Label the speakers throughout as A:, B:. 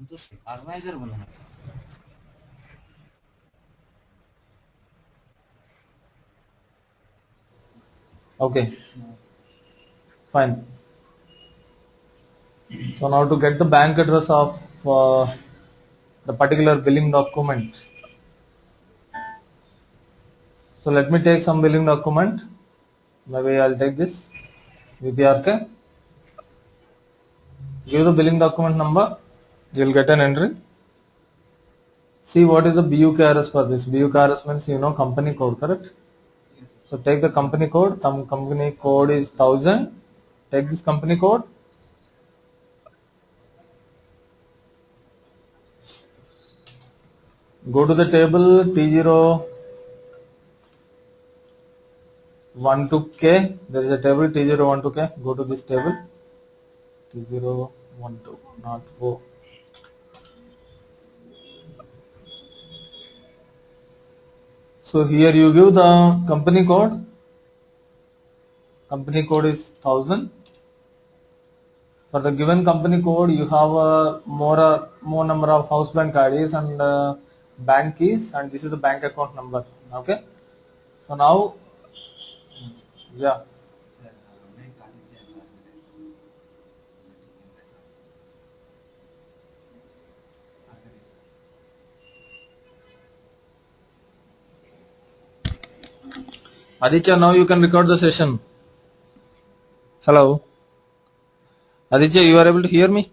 A: Okay, fine. So now to get the bank address of the particular billing document. So let me take some billing document. Maybe I'll take this VPRK. Give the billing document number. You'll get an entry. See what is the BUKRS for this. BUKRS means company code, correct? So take the company code. Company code is 1000. Take this company code. Go to the table T012K. There is a table T012K. Go to this table T012, not O. So here you give the company code. Company code is 1000. For the given company code, you have more number of house bank IDs and bank keys, and this is the bank account number. Okay. So now, yeah. Aditya, now you can record the session. Hello. Aditya, you are able to hear me?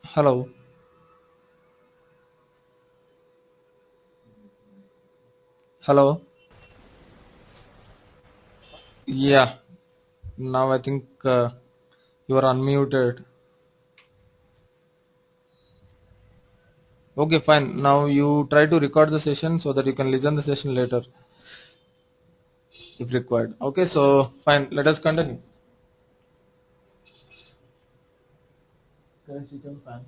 A: Hello. Hello. Yeah. Now I think you are unmuted. Okay, fine. Now you try to record the session so that you can listen the session later if required. Okay, so fine. Let us continue. Can you switch on fan?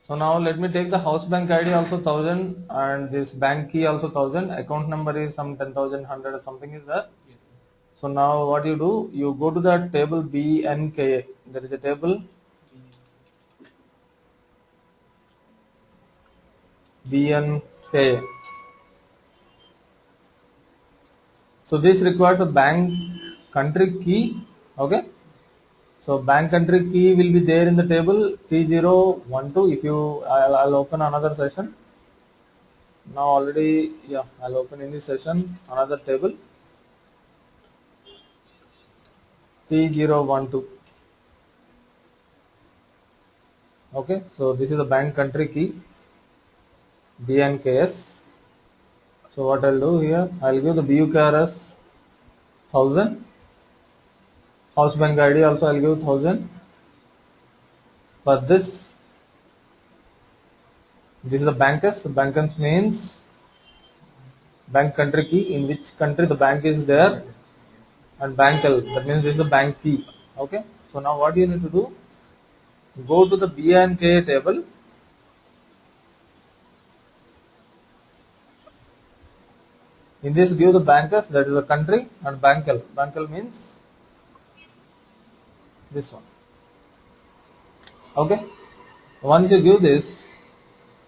A: So now let me take the house bank ID also 1000 and this bank key also 1000. Account number is some 10,100 or something is there. Yes. So now what you do, you go to the table BNKA. There is a table BNKA. So this requires a bank country key. Okay. So bank country key will be there in the table T012. If you, I'll open another session. Now already, yeah, I'll open in this session another table T012. Okay, so this is the bank country key BNKS. So what I'll do here, I'll give the BUKRS 1000. House bank ID also I'll give 1000. For this is the bankers. Bankers means bank country key, in which country the bank is there, and bankal, that means this is the bank key. Okay, so now what you need to do, go to the BNK table. In this give the bankers, that is the country, and bankal. Bankal means this one. Okay, once you give this,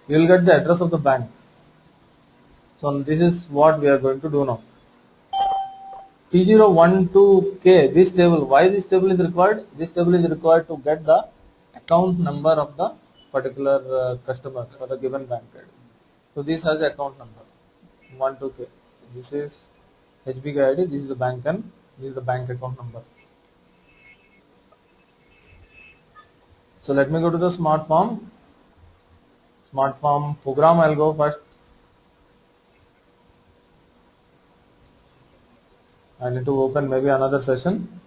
A: you will get the address of the bank. So this is what we are going to do now. T012K, this table, why this table is required? This table is required to get the account number of the particular customer for the given bank ID. So this has the account number 12K. This is HBK ID, this is the bank and this is the bank account number. So let me go to the smart form. Smart form program, I'll go first. I need to open maybe another session.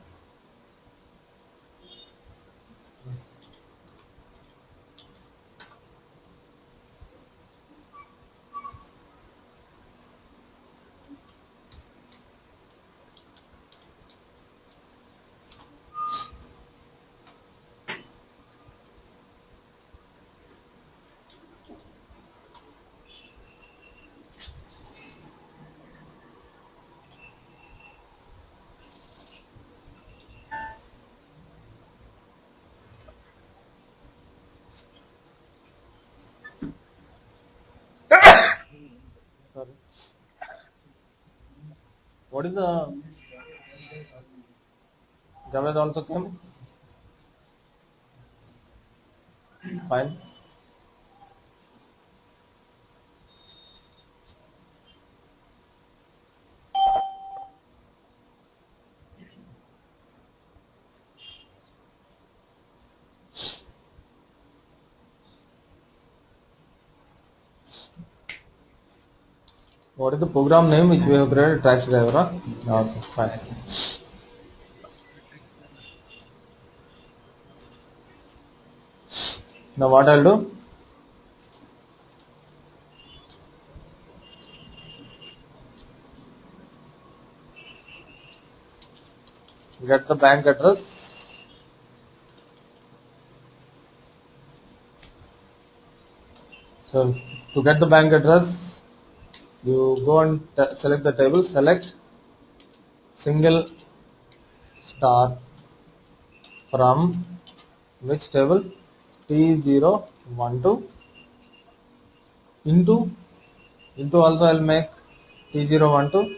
A: Sorry. What is the Javed also came? Fine. What is the program name which we have created? Taxi driver. Huh? Awesome. Fine. Now what I'll do? Get the bank address. So to get the bank address, you go and select the table. Select single star from which table? T012 into also I'll make T012.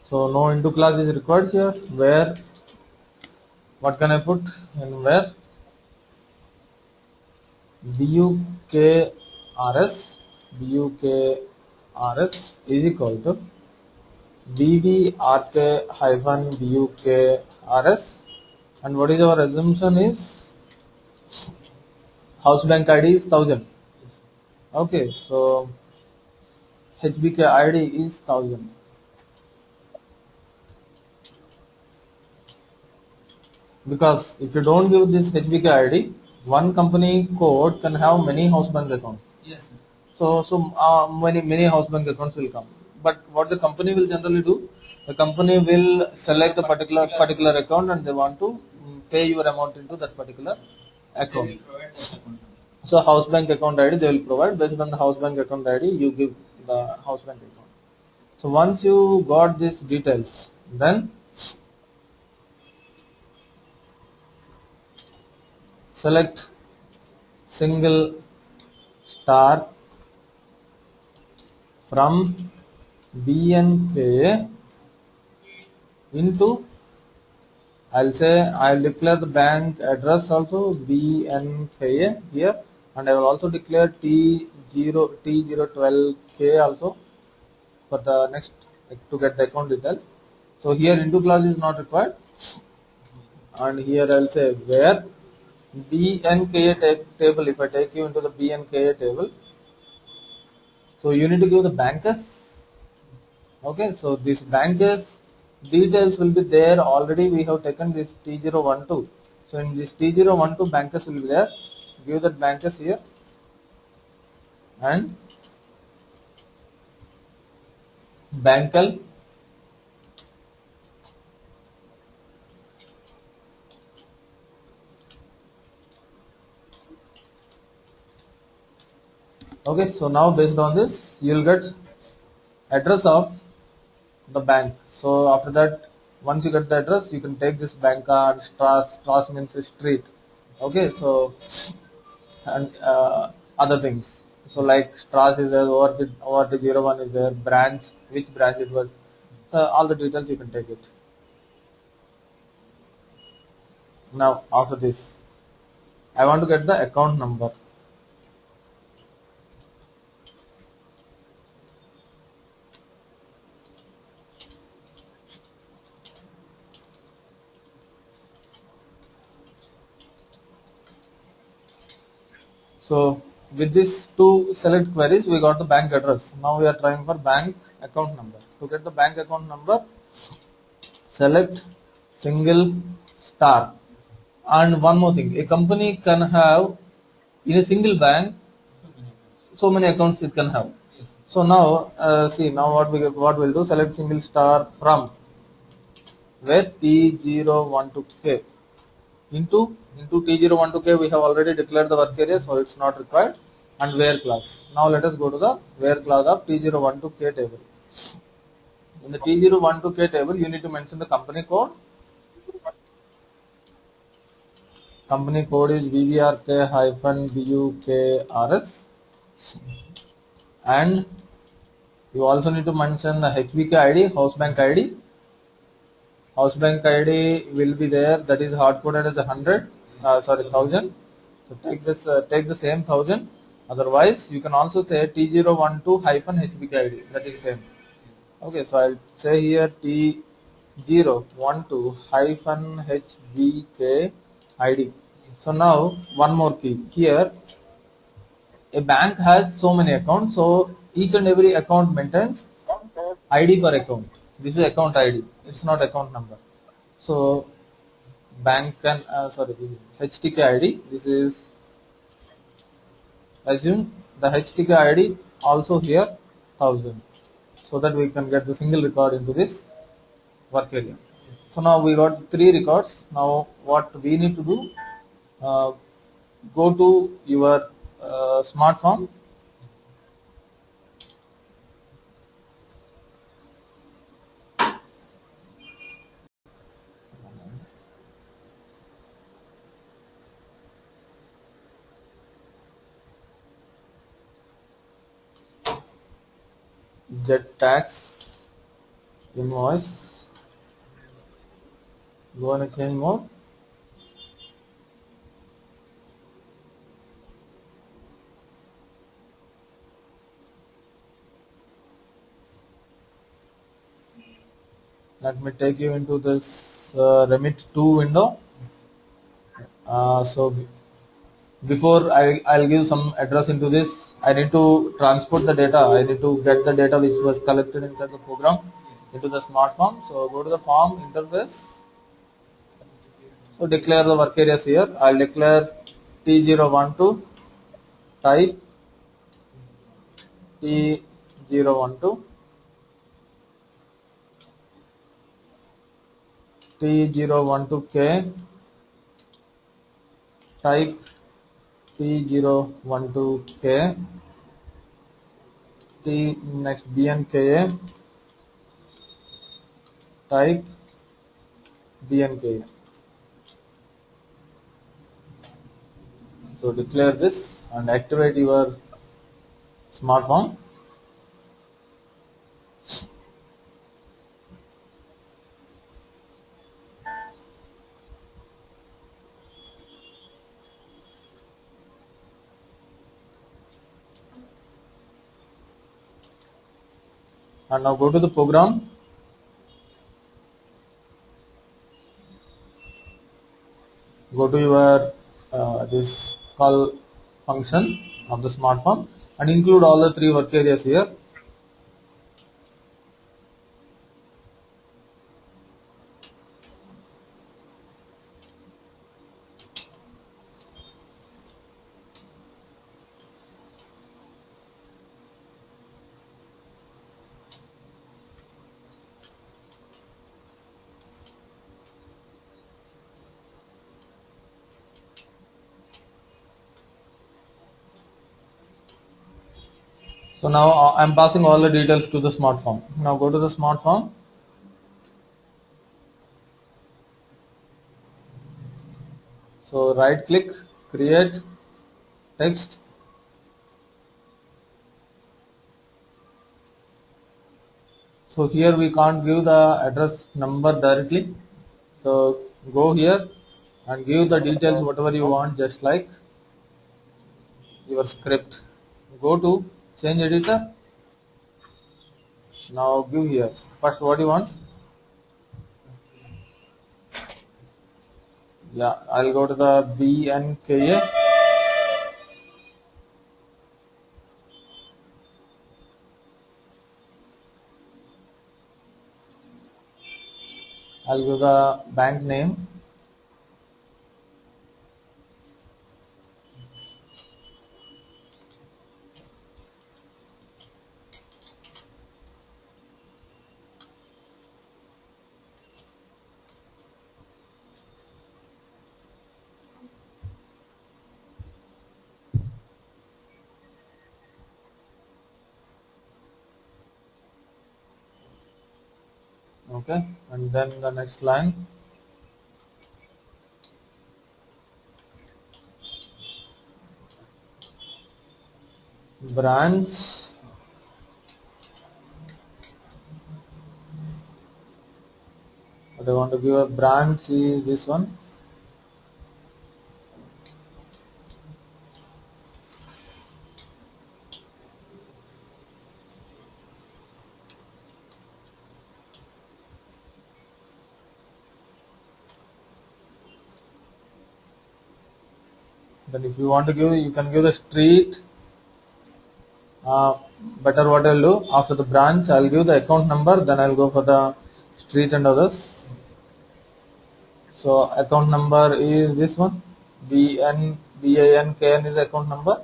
A: So no into class is required here. Where? What can I put in where? BUKRS is equal to BBRK hyphen BUKRS, and what is our assumption is house bank ID is 1000. Okay, so HBK ID is 1000. Because if you don't give this HBK ID, one company code can have many house bank accounts.
B: Yes, sir.
A: So many house bank accounts will come. But what the company will generally do, the company will select a particular account and they want to pay your amount into that particular account.
B: They will provide that account.
A: So house bank account ID they will provide. Based on the house bank account ID, you give the house bank account. So once you got these details, then select single star from BNK into, I'll declare the bank address also BNK here, and I will also declare T012K also for the next to get the account details. So here into class is not required, and here I'll say where BNK table. If I take you into the BNK table, so you need to give the bankers. Okay, so this bankers details will be there already. We have taken this T012. So in this T012 bankers will be there. Give that bankers here and bankal. Okay, so now based on this, you will get address of the bank. So after that, once you get the address, you can take this bank card. Strass means street. Okay, so and other things. So like Strass is there, ORT01 is there, branch, which branch it was. So all the details you can take it. Now after this, I want to get the account number. So with these two select queries, we got the bank address. Now we are trying for bank account number. To get the bank account number, select single star. And one more thing, a company can have in a single bank so many accounts it can have. So now see now what we'll do, select single star from where T012K into T012K we have already declared the work area, so it's not required, and where class. Now let us go to the where class of T012K table. In the T012K table you need to mention the company code Company code is VBRK-BUKRS, and you also need to mention the HBK ID, house bank ID. House bank ID will be there, that is hard coded as 1,000. So take the same 1,000. Otherwise, you can also say T012-HBK ID. That is same. Okay, so I'll say here T012-HBK ID. So now one more key here. A bank has so many accounts, so each and every account maintains ID for account. This is account ID. It's not account number. So bank can this is HTK ID. This is assume the HTK ID also here 1,000, so that we can get the single record into this work area. So now we got 3 records. Now what we need to do? Go to your smart form. Get tax invoice. Go on exchange mode. Let me take you into this Remit 2 window. So before I'll give some address into this, I need to transport the data. I need to get the data which was collected inside the program into the smart form. So go to the form interface. So declare the work areas here. I'll declare T012, type T012, T012K, type T012K, next BNKA, type BNKA. So declare this and activate your smart form. And now go to the program. Go to your this call function of the smart form and include all the 3 work areas here. So now I'm passing all the details to the smart form. Now go to the smart form. So right click, create text. So here we can't give the address number directly. So go here and give the details whatever you want, just like your script. Go to change editor. Now give here. First what you want. Yeah, I'll go to the BNKA. I'll give the bank name. Okay, and then the next line. branch what I want to give a branch is this one. Then if you want to give, you can give the street. Better what I'll do, after the branch I'll give the account number, then I'll go for the street and others. So account number is this one, BANKN is the account number.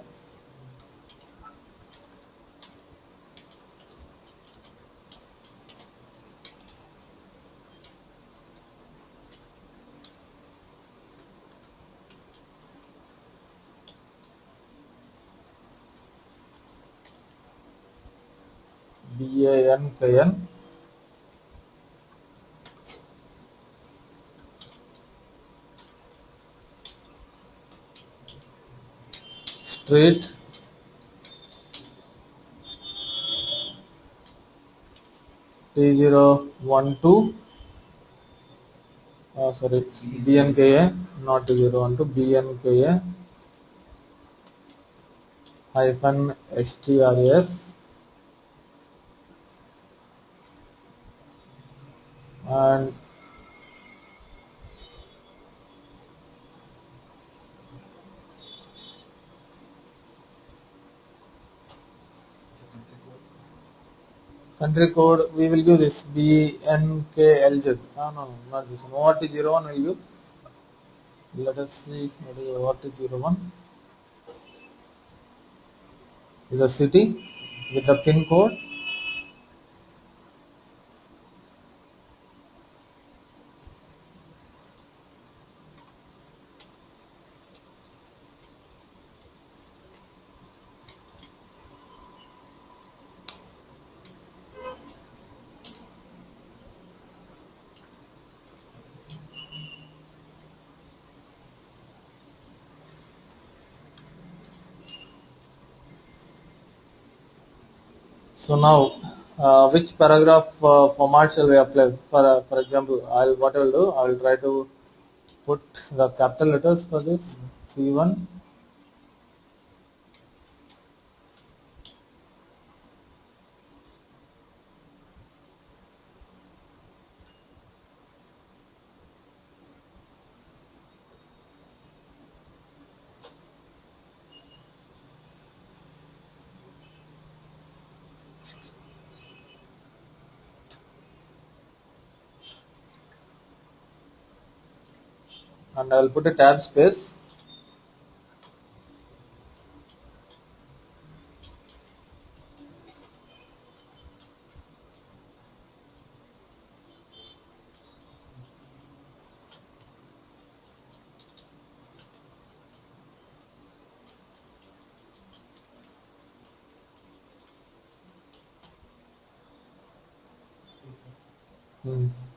A: BANKN. Street T012, sorry, BNKA, not T012, BNKA hyphen STRS, and country code we will give this BNKLZ. No, not this one. ORT01 will give. Let us see what is ORT01. Is a city with the pin code. So now, which paragraph format shall we apply? For example, what I will do, I will try to put the capital letters for this C1. And I will put a tab space.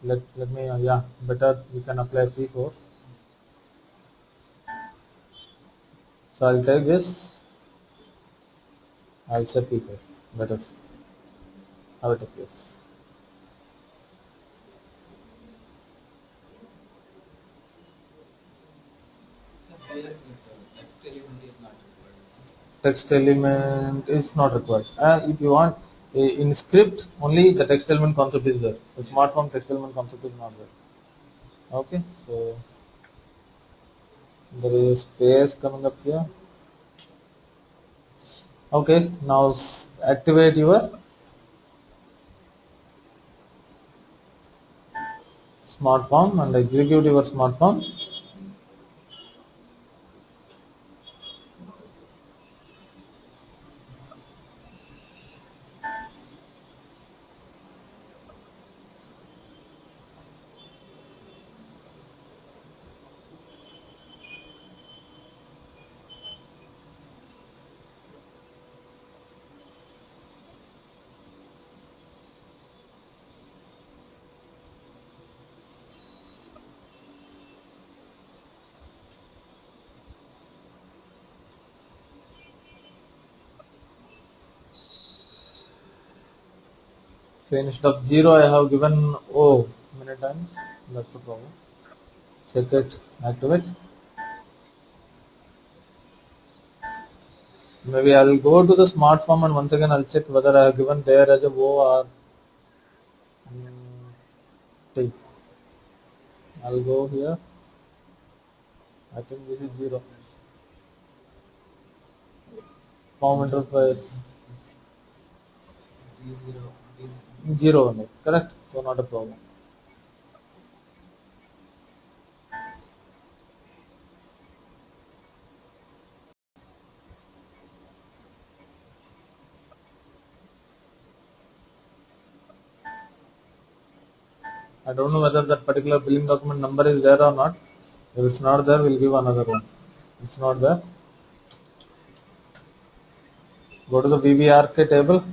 A: Let me better we can apply P4. So I'll take this. I'll say P4. Let us have it a place. Text element is not required. If you want in script, only the text element concept is there. The smart form text element concept is not there. Okay, so there is space coming up here. Okay, now activate your smart form and execute your smart form. So instead of 0 I have given O many times. That's the problem. Check it, activate. Maybe I'll go to the smart form and once again I'll check whether I have given there as a O or T. I'll go here. I think this is 0. Form interface 0 only. Correct? So not a problem. I don't know whether that particular billing document number is there or not. If it's not there, we'll give another one. It's not there. Go to the BBRK table.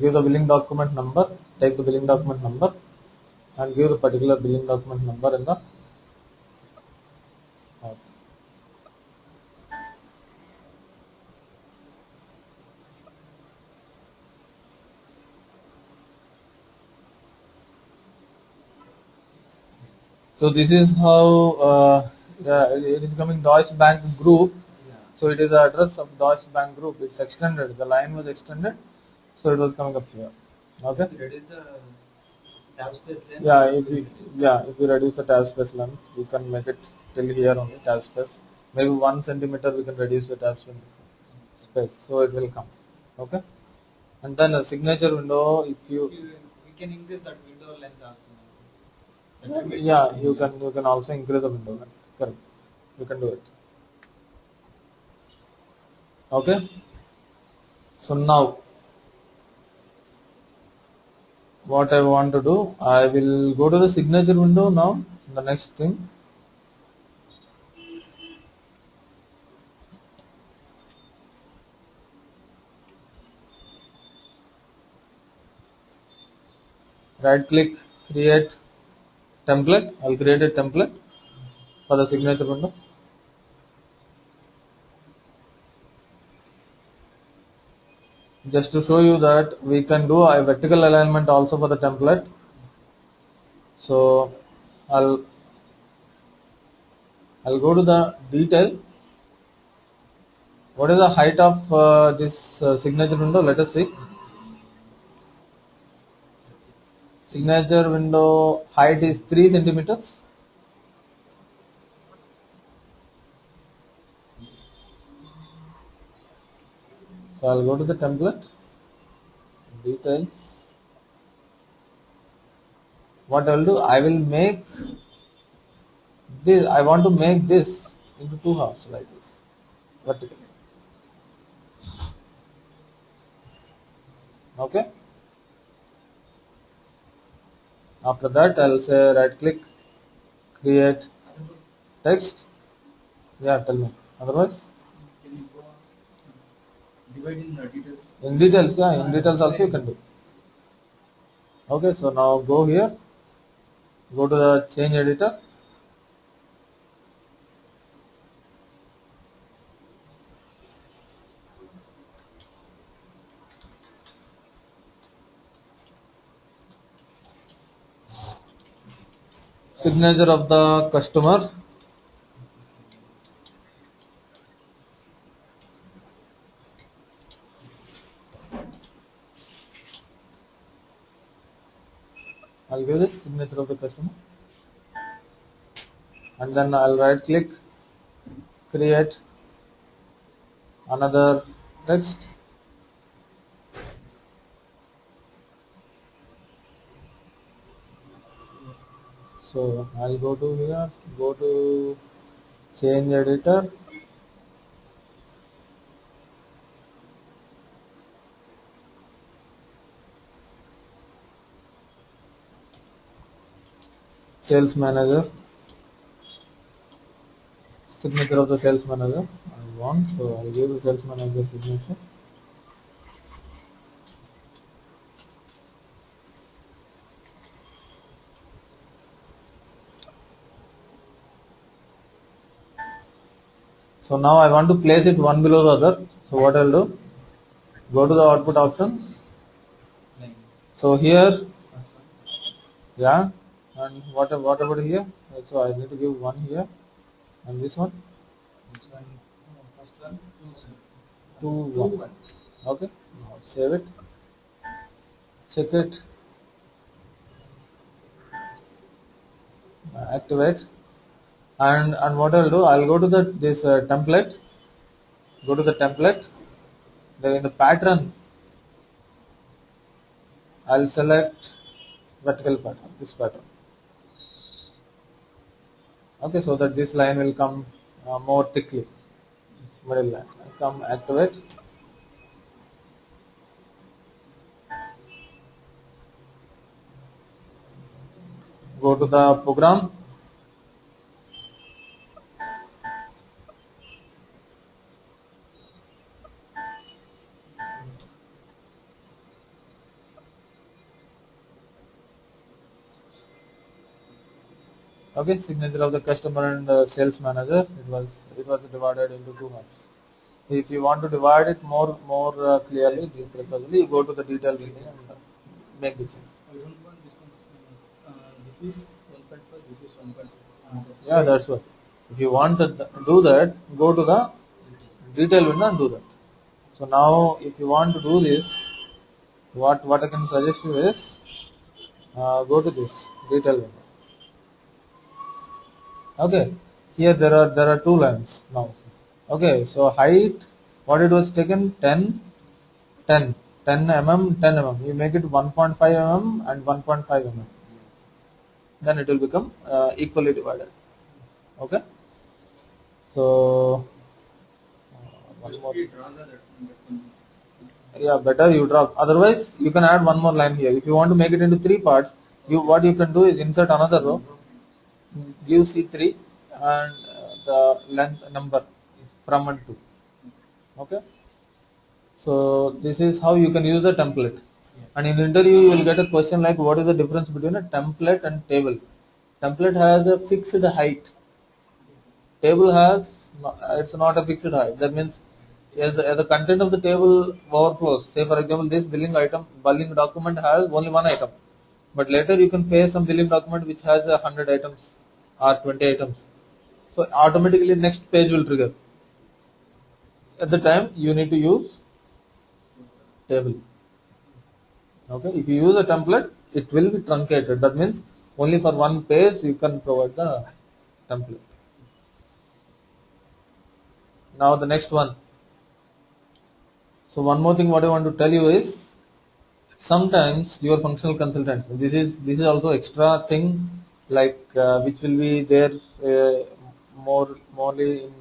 A: Give the billing document number. Take the billing document number and give the particular billing document number in the So this is how it is coming Deutsche Bank Group. So it is the address of Deutsche Bank Group. It's extended. The line was extended, so it was coming up here. Okay.
B: Reduce the tab space length.
A: If we reduce the tab space length, we can make it till here only tab space. Maybe 1 centimeter we can reduce the tab space, so it will come. Okay. And then a signature window. If you
B: we can increase that window length also.
A: You can also increase the window length. Correct. You can do it. Okay. So now what I want to do, I will go to the signature window now. The next thing. Right click, create template. I'll create a template for the signature window. Just to show you that we can do a vertical alignment also for the template. So I'll go to the detail. What is the height of this signature window? Let us see. Signature window height is 3 centimeters. So I'll go to the template, details. What I'll do, I will make this, I want to make this into 2 halves like this, vertically. Okay. After that, I'll say right click, create text. Yeah, tell me. Otherwise,
B: Can you go divide in details?
A: In details also you can do. Okay, so now go here, go to the change editor. Signature of the customer. I'll give this signature of the customer. And then I'll right click, create another text. So I'll go to here, go to change editor. Sales manager. Signature of the sales manager I want, so I'll give the sales manager signature. So now I want to place it one below the other. So what I'll do, go to the output options, So here, yeah, and what about here? So I need to give one here, and this one,
B: This one, first one,
A: 2 1. Okay, now save it, check it, activate, and what I'll do, I'll go to this template, go to the template, then in the pattern, I'll select vertical pattern, this pattern. Okay, so that this line will come more thickly, middle line. Come activate. Go to the program. Okay, signature of the customer and sales manager. It was divided into two halves. If you want to divide it more clearly, precisely, you go to the detail reading and make the change.
B: I don't want this one. This is 1.5, this is 1.5.
A: Yeah, that's what. If you want to do that, go to the detail window and do that. So now, if you want to do this, what I can suggest you is go to this detail window. Okay, here there are two lines now. Okay, so height, what it was taken 10 10 10 mm 10 mm. You make it 1.5 mm and 1.5 mm. Then it will become equally divided. Okay, so one more. Yeah, better you draw. Otherwise, you can add one more line here. If you want to make it into three parts, what you can do is insert another row, give C3 and the length number from and to. Okay. So this is how you can use the template. And in interview, you will get a question like, what is the difference between a template and table? Template has a fixed height. Table has, it's not a fixed height. That means as the content of the table overflows, say for example, this billing document has only one item. But later you can face some billing document which has 100 items or 20 items. So automatically next page will trigger. At the time you need to use table. Okay, if you use a template, it will be truncated. That means only for one page you can provide the template. Now the next one. So one more thing what I want to tell you is, sometimes your functional consultants, this is also extra thing, like which will be there morely in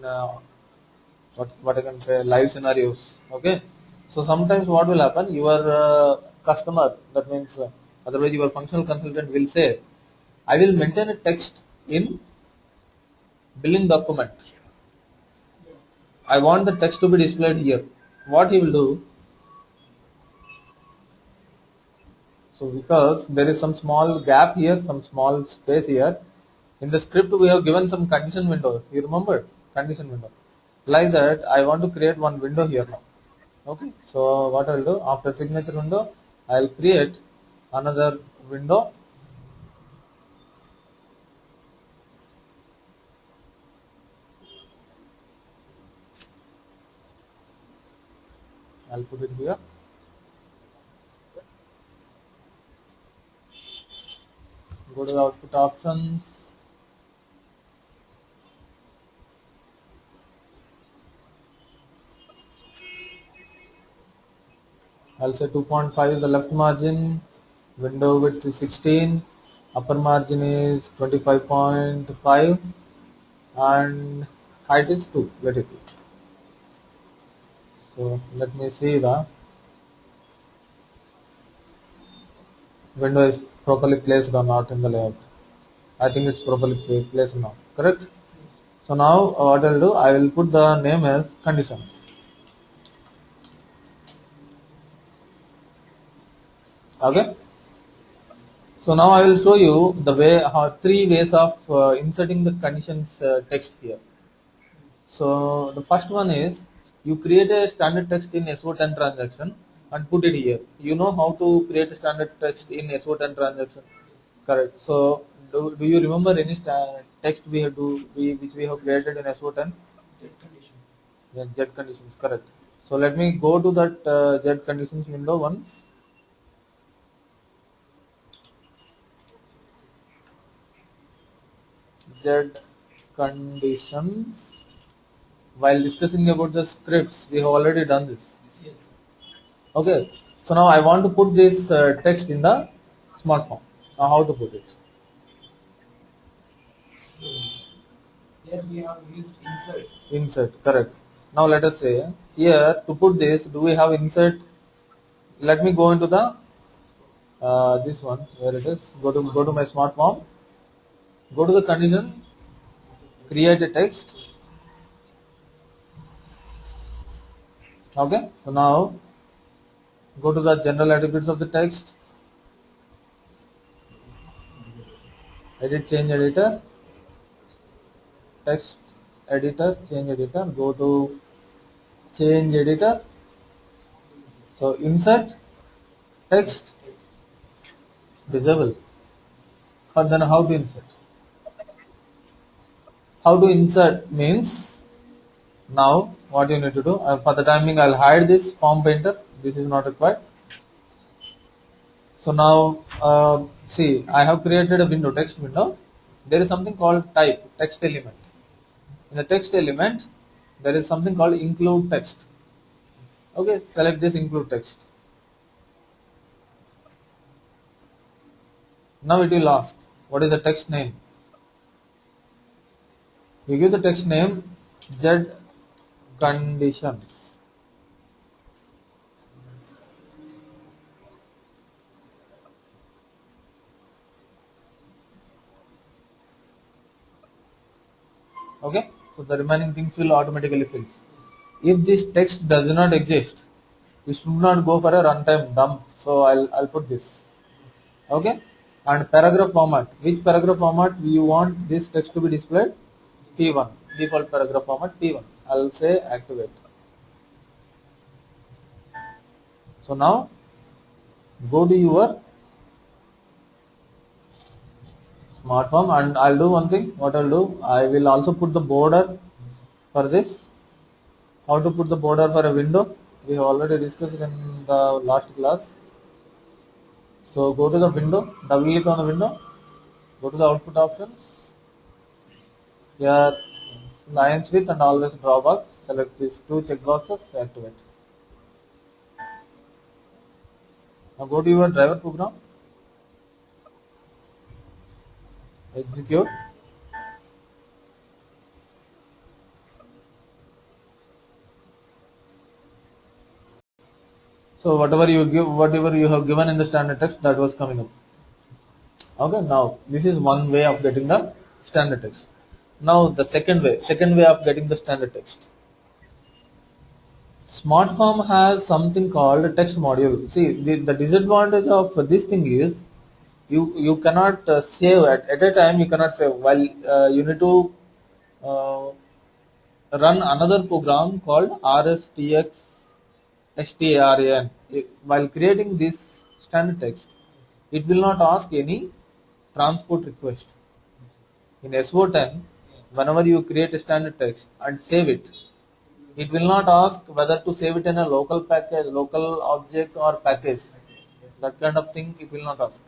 A: what I can say, live scenarios. Okay, so sometimes what will happen, your customer, that means otherwise your functional consultant will say, I will maintain a text in billing document. I want the text to be displayed here. What he will do, so because there is some small gap here, some small space here, in the script we have given some condition window. You remember condition window? Like that, I want to create one window here now. Okay, so what I will do, after signature window, I will create another window. I'll put it here. Go to the output options. I'll say 2.5 is the left margin, window width is 16, upper margin is 25.5, and height is 2. Let it be. So let me see the window is properly placed or not in the layout. I think it's properly placed now. Correct? So now what I'll do, I will put the name as conditions. Okay. So now I will show you the way, three ways of inserting the conditions text here. So the first one is, you create a standard text in SO10 transaction and put it here. You know how to create a standard text in SO10 transaction, correct? So do you remember any text which we have created in SO10?
B: Z conditions.
A: Yeah, Z conditions, correct. So let me go to that Z conditions window once. Z conditions. While discussing about the scripts, we have already done this.
B: Yes.
A: Okay. So now I want to put this text in the smart form. Now how to put it?
B: So here we have used insert.
A: Insert, correct. Now let us say here to put this, do we have insert? Let me go into the this one where it is. Go to my smart form. Go to the condition. Create a text. Okay. So now go to the general attributes of the text. Edit change editor. Text editor, change editor. Go to change editor. So insert text disable. And then how to insert? How to insert means now what you need to do. For the timing, I'll hide this form painter. This is not required. So now see, I have created a window, text window. There is something called type, text element. In the text element, there is something called include text. Okay, select this include text. Now it will ask, what is the text name? You give the text name Z conditions. Okay, so the remaining things will automatically fill. If this text does not exist, you should not go for a runtime dump. So I'll put this. Okay, and paragraph format. Which paragraph format you want this text to be displayed? P1, default paragraph format P1. I'll say activate. So now go to your smart form and I'll do one thing. What I'll do, I will also put the border for this. How to put the border for a window? We have already discussed in the last class. So go to the window, double click on the window, go to the output options. Here lines width and always drawbacks. Select these two checkboxes, activate. Now go to your driver program, execute. So whatever you have given in the standard text, that was coming up. Okay, now this is one way of getting the standard text. Now the second way of getting the standard text. Smart form has something called text module. See, the disadvantage of this thing is you cannot save at a time. You cannot save. While you need to uh, run another program called rstxstran. While creating this standard text, it will not ask any transport request. In SO10, whenever you create a standard text and save it, it will not ask whether to save it in a local package, local object or package. That kind of thing it will not ask.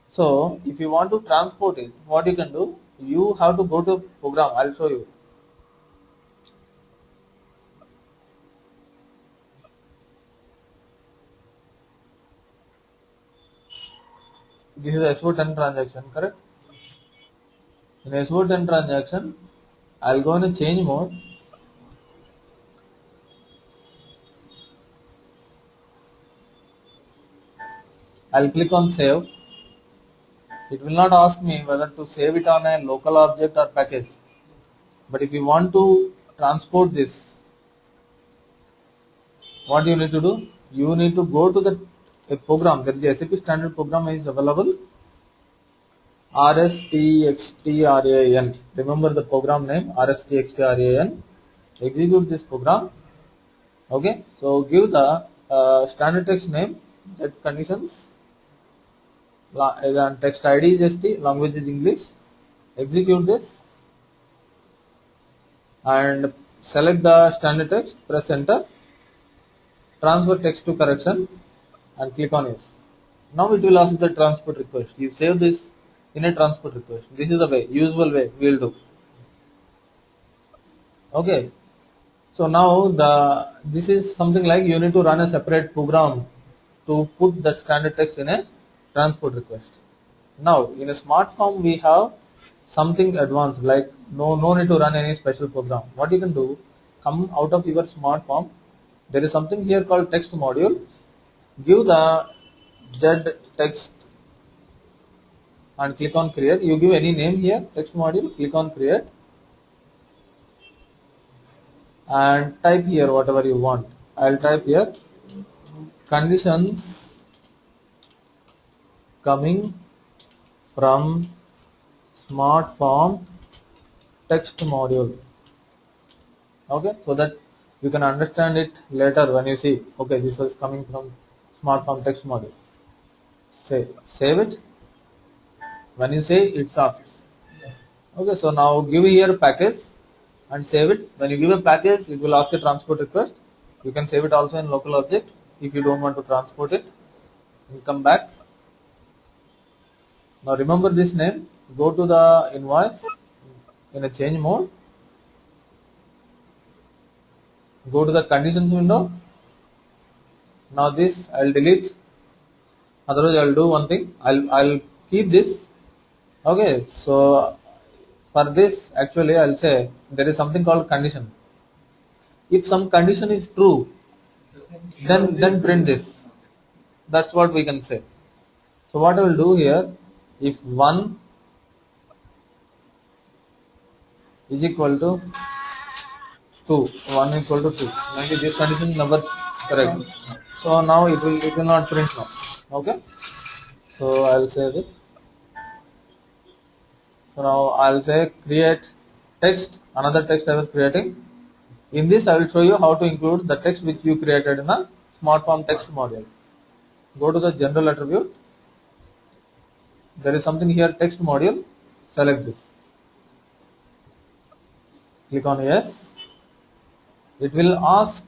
A: So if you want to transport it, what you can do, you have to go to program. I'll show you. This is SO10 transaction, correct? In SO10 transaction, I'll go in a change mode. I'll click on save. It will not ask me whether to save it on a local object or package. But if you want to transport this, what you need to do? You need to go to a program. There is a SAP standard program is available. rstxtran. Remember the program name rstxtran. Execute this program. Okay. So give the standard text name, set conditions, and text ID is ST, language is English. Execute this and select the standard text, press enter, transfer text to correction and click on yes. Now it will ask the transport request. You save this in a transport request. This is the way, usual way we will do. Okay. So now this is something like you need to run a separate program to put the standard text in a transport request. Now in a smart form we have something advanced, like no need to run any special program. What you can do, come out of your smart form, there is something here called text module. Give the Z text and click on create. You give any name here, text module, click on create and type here whatever you want. I'll type here conditions coming from smart form text module. Okay, so that you can understand it later when you see, okay, this is coming from smart form text module. Save it. When you say it asks. Okay, so now give here package and save it. When you give a package, it will ask a transport request. You can save it also in local object if you don't want to transport it. You come back. Now remember this name. Go to the invoice in a change mode. Go to the conditions window. Now this I'll delete. Otherwise I'll do one thing. I'll keep this. Okay, so for this actually I'll say there is something called condition. If some condition is true, then print this. That's what we can say. So what I will do here, if 1 is equal to 2, 1 equal to 2, maybe this condition is never correct. So now it will not print now. Okay. So I'll say this. So now I'll say create text, another text I was creating. In this I will show you how to include the text which you created in the smart form text module. Go to the general attribute. There is something here, text module. Select this. Click on yes. It will ask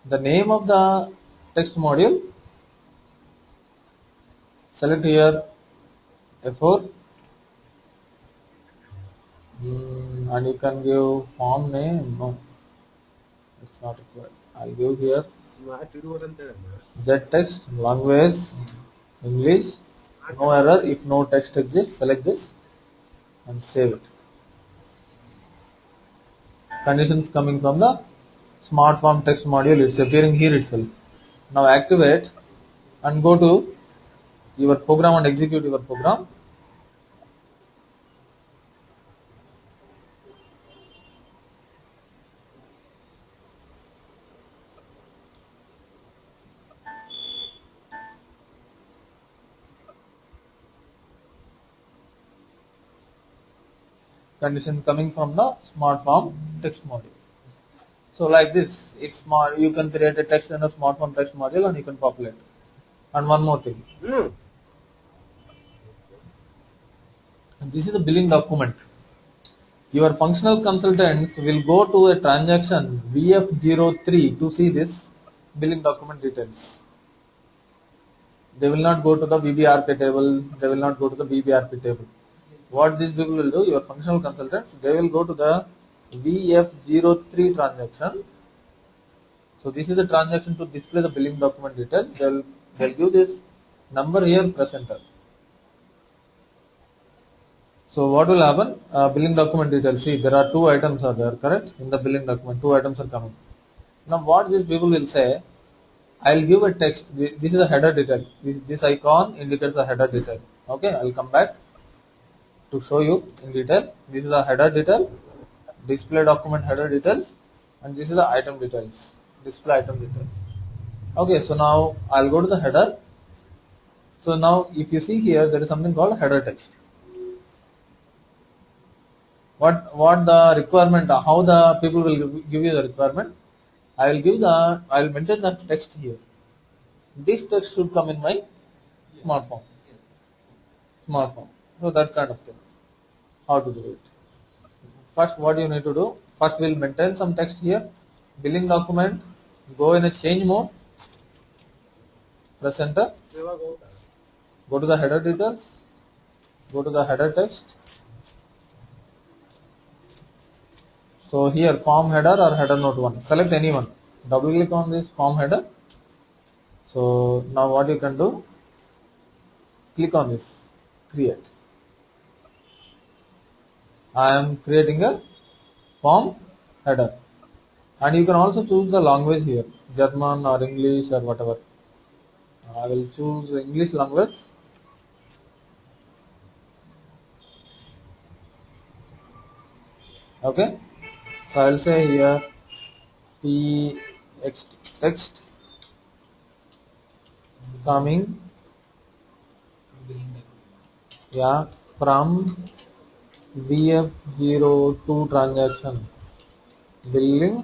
A: the name of the text module. Select here F4 and you can give form name. No, it's not required. I'll give here Z text, language, English, no error. If no text exists, select this and save it. Conditions coming from the smart form text module, it's appearing here itself. Now activate and go to your program and execute your program. Condition coming from the smart form text module. So like this, it's smart. You can create a text in a smart form text module and you can populate. And one more thing. And this is the billing document. Your functional consultants will go to a transaction VF03 to see this billing document details. They will not go to the VBRP table. They will not go to the BBRP table. What these people will do, your functional consultants, they will go to the VF03 transaction. So this is the transaction to display the billing document details. They'll give this number here, press enter. So what will happen? Billing document details. See, there are 2 items are there, correct? In the billing document, 2 items are coming. Now what these people will say, I'll give a text. This is a header detail. This icon indicates a header detail. Okay, I'll come back to show you in detail. This is a header detail, display document header details, and this is the item details, display item details. Okay, so now I'll go to the header. So now if you see here, there is something called header text. What the requirement, how the people will give you the requirement. I'll maintain the text here. this text should come in my smart form. Smart form. So that kind of thing. How to do it? First, what you need to do? First, we'll maintain some text here. Billing document. Go in a change mode. Press enter. Go to the header details. Go to the header text. So here form header or header note 1. Select any one. Double click on this form header. So now what you can do? Click on this. Create. I am creating a form header. And you can also choose the language here. German or English or whatever. I will choose English language. Okay. So I will say here text coming from VF02 transaction billing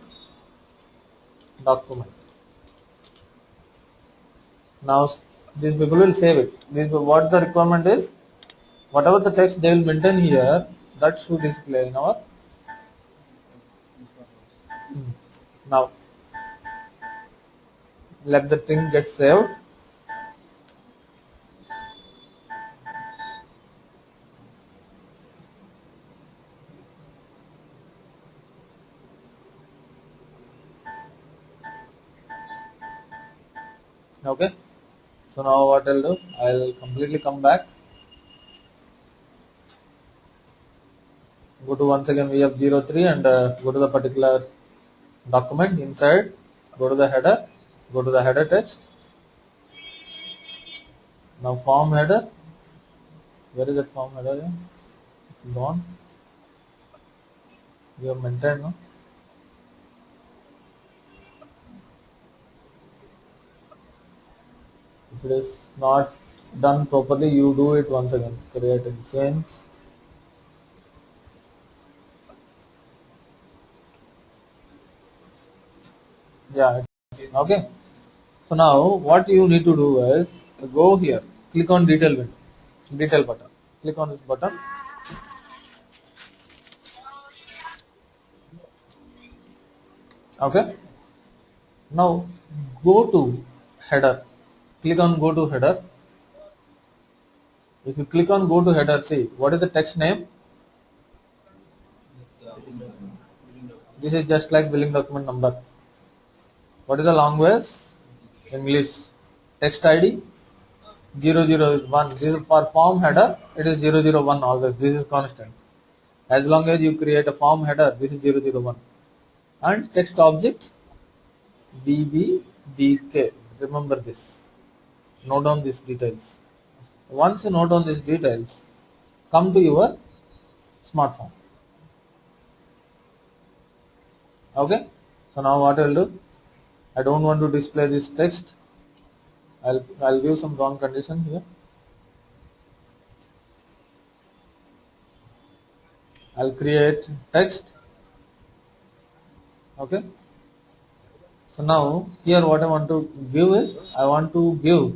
A: document. Now these people will save it. What the requirement is, whatever the text they will maintain here, that should display in our. Now let the thing get saved. Okay. So now what I'll do, I'll completely come back. Go to once again VF03 and go to the particular document inside. Go to the header. Go to the header text. Now form header. Where is that form header? Yeah? It's gone. We have maintained, no? If it is not done properly, you do it once again. Create and change. Yeah. Okay. So now what you need to do is go here. Click on detail window. Detail button. Click on this button. Okay. Now go to header. Click on go to header. If you click on go to header, see what is the text name. This is just like billing document number. What is the language? English. Text ID 001. This is for form header. It is 001 always. This is constant. As long as you create a form header, this is 001. And text object BBDK. Remember this. Note down these details. Once you note down these details, come to your smartphone. Okay. So now what I will do? I don't want to display this text. I'll give some wrong condition here. I'll create text. Okay. So now here what I want to give is I want to give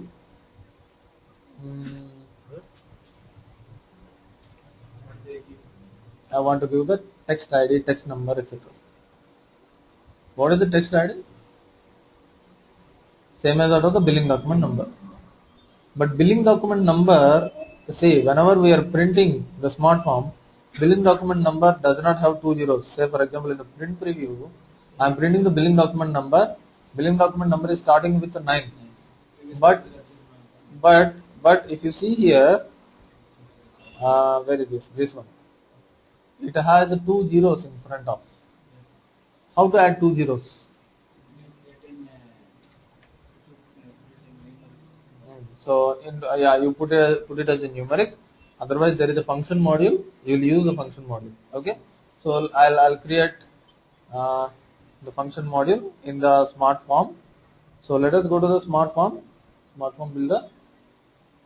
A: the text ID, text number, etc. What is the text ID? Same as that of the billing document number. But billing document number, see, whenever we are printing the smart form, billing document number does not have 2 zeros. Say for example in the print preview, I am printing the billing document number. Billing document number is starting with a 9. But if you see here, where is this? This one. It has 2 zeros in front of. How to add 2 zeros? So you put it as a numeric. Otherwise, there is a function module. You will use the function module. Okay. So I'll create the function module in the smart form. So let us go to the smart form builder.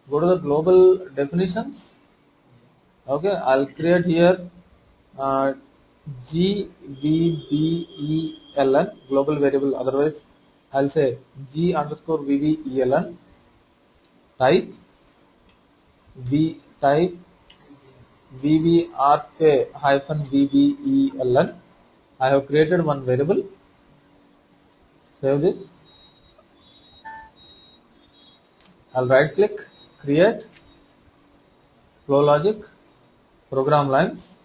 A: Go to the global definitions. Okay. I'll create here GVBELN global variable. Otherwise, I'll say G underscore VBELN type type VBRK hyphen VBELN. I have created one variable. Save this. I'll right click, create, flow logic, program lines.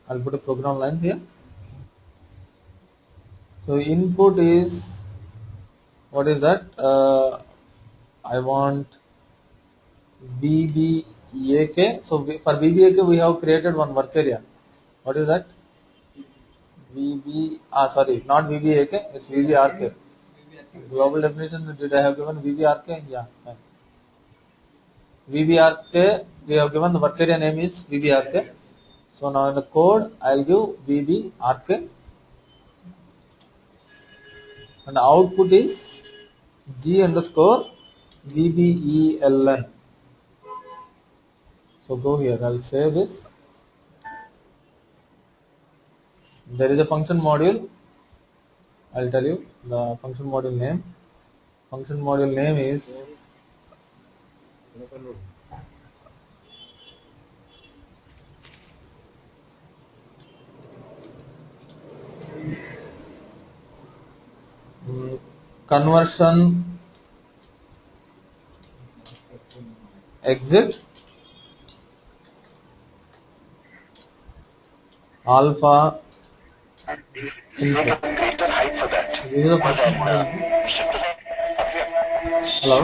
A: I'll put a program line here. So input is, what is that? I want VBAK. So for VBAK we have created one work area. What is that? Sorry, not VBAK, it's VBRK. Global definition, did I have given VBRK? Yeah, fine. VBRK, we have given the work area name is VBRK. So now in the code, I'll give VBRK. And the output is G underscore VBELN. So go here, I'll save this. There is a function module. I'll tell you the function module name. Function module name is conversion exit alpha input. This is a function module. Hello?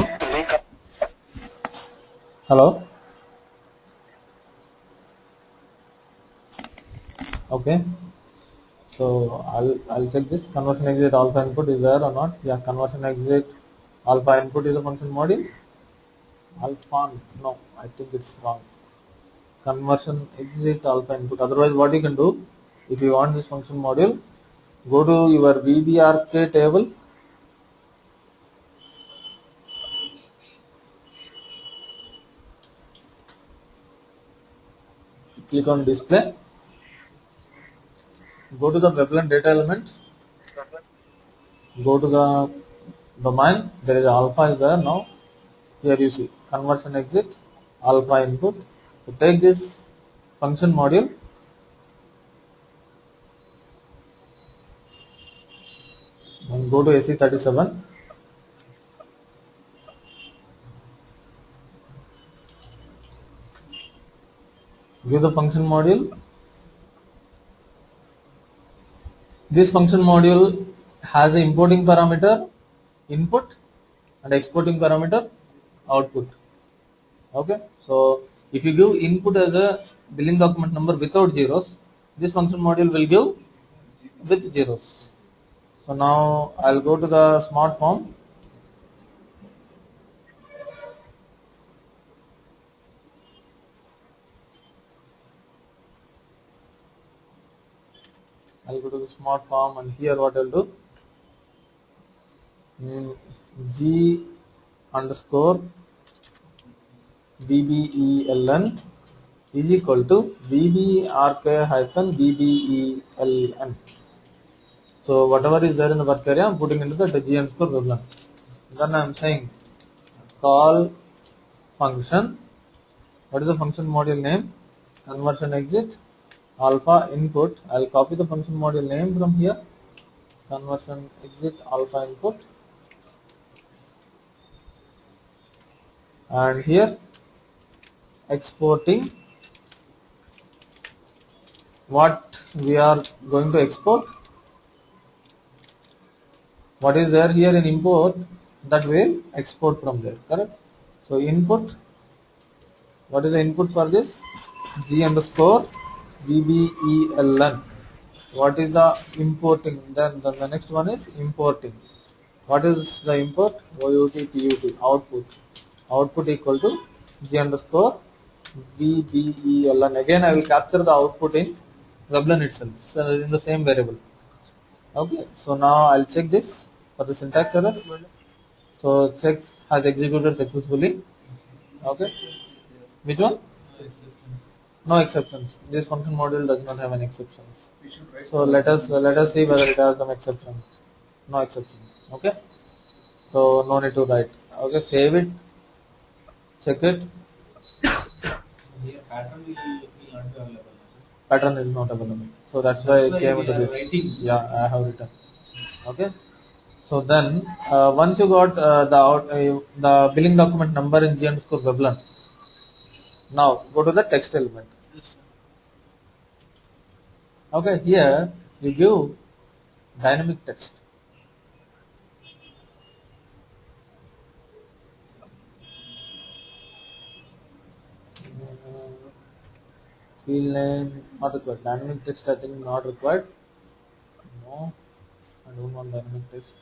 A: Hello? Okay. So I'll check this. Conversion exit alpha input is there or not? Yeah, conversion exit alpha input is a function module. Alpha, no, I think it's wrong. Conversion exit alpha input. Otherwise, what you can do, if you want this function module, go to your VBRK table. Click on display. Go to the Veblen data element. Go to the domain. There is alpha is there now. Here you see conversion exit alpha input. So take this function module. And go to SE37. Give the function module. This function module has an importing parameter input and exporting parameter output. Okay, so if you give input as a billing document number without zeros, this function module will give with zeros. So now I'll go to the smart form. I'll go to the smart form, and here what I'll do, G underscore VBELN is equal to VBRK hyphen VBELN. So whatever is there in the work area, I'm putting into the G underscore Veblen. Then I'm saying call function. What is the function module name? Conversion exit alpha input. I'll copy the function module name from here. Conversion exit alpha input. And here exporting. What we are going to export? What is there here in import, that will export from there, correct? So input, what is the input for this? G underscore VBELN. What is the importing? Then the next one is importing. What is the import? OUT PUT, output. Output equal to G underscore VBELN. Again I will capture the output in Veblen itself, so in the same variable. Okay, so now I'll check this for the syntax errors. So checks has executed successfully. Okay, which one? No exceptions. This function module does not have any exceptions. So let us see whether it has some exceptions. no exceptions. Okay, so no need to write. Okay, save it, check it.
B: Here pattern will not be available.
A: Pattern is not available, so that's why I came into this. Yeah, I have written. Okay, so then once you got the billing document number in G underscore Veblen, now go to the text element.
B: Yes, sir.
A: Okay, here you give dynamic text. Field name not required. Dynamic text I think not required. No, I don't want dynamic text.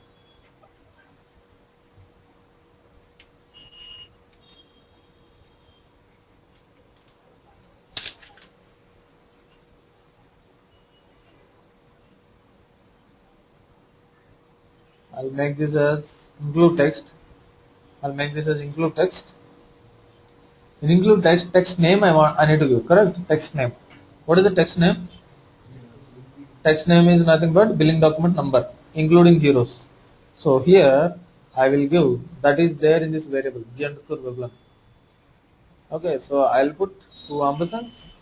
A: I'll make this as include text. I'll make this as include text. In include text name I need to give, correct? Text name. What is the text name? Text name is nothing but billing document number, including zeros. So here I will give that is there in this variable G underscore Veblen. Okay, so I'll put two ampersands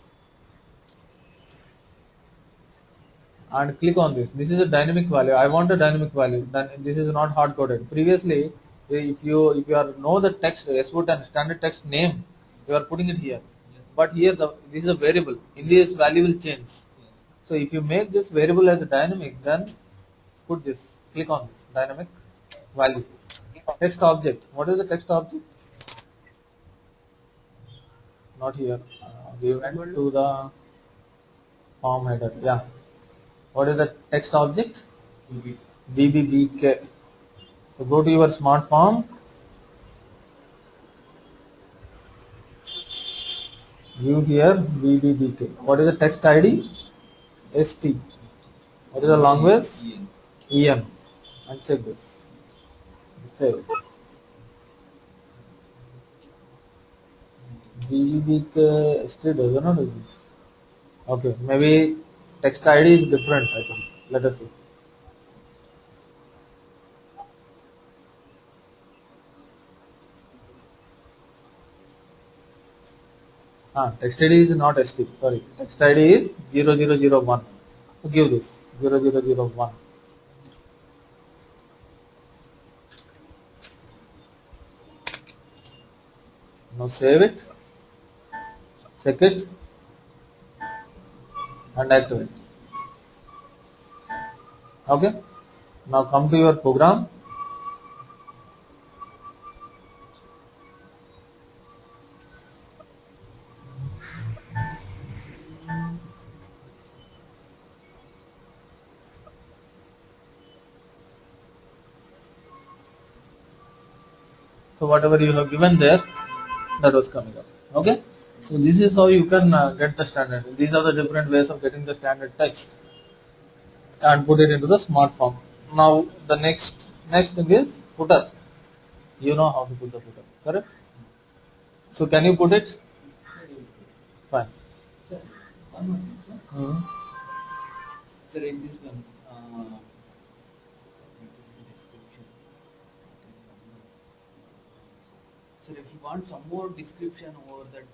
A: and click on this. This is a dynamic value. I want a dynamic value. Then this is not hard coded. Previously, if you know the text SO10 standard text name, you are putting it here. But here this is a variable. In this value will change. So if you make this variable as a dynamic, then put this. Click on this dynamic value. Text object. What is the text object? Not here. We went to the form header. Yeah. What is the text object? BBBK. So go to your smart form. View here BBBK. What is the text ID? ST. What is the language? EM. And check this. Save. BBBK ST does not exist. Okay, maybe text ID is different. I think. Let us see. Text ID is not ST. Sorry, text ID is 0001. So give this 0001. Now save it, check it, and activate. Okay. Now come to your program. So whatever you have given there, that was coming up. Okay. So this is how you can get the standard. These are the different ways of getting the standard text and put it into the smart form. Now the next thing is footer. You know how to put the footer, correct? So can you put it? Fine.
B: Sir, one more thing, sir.
A: Hmm.
B: Sir, in this one, description. Sir, if you want some more description over that,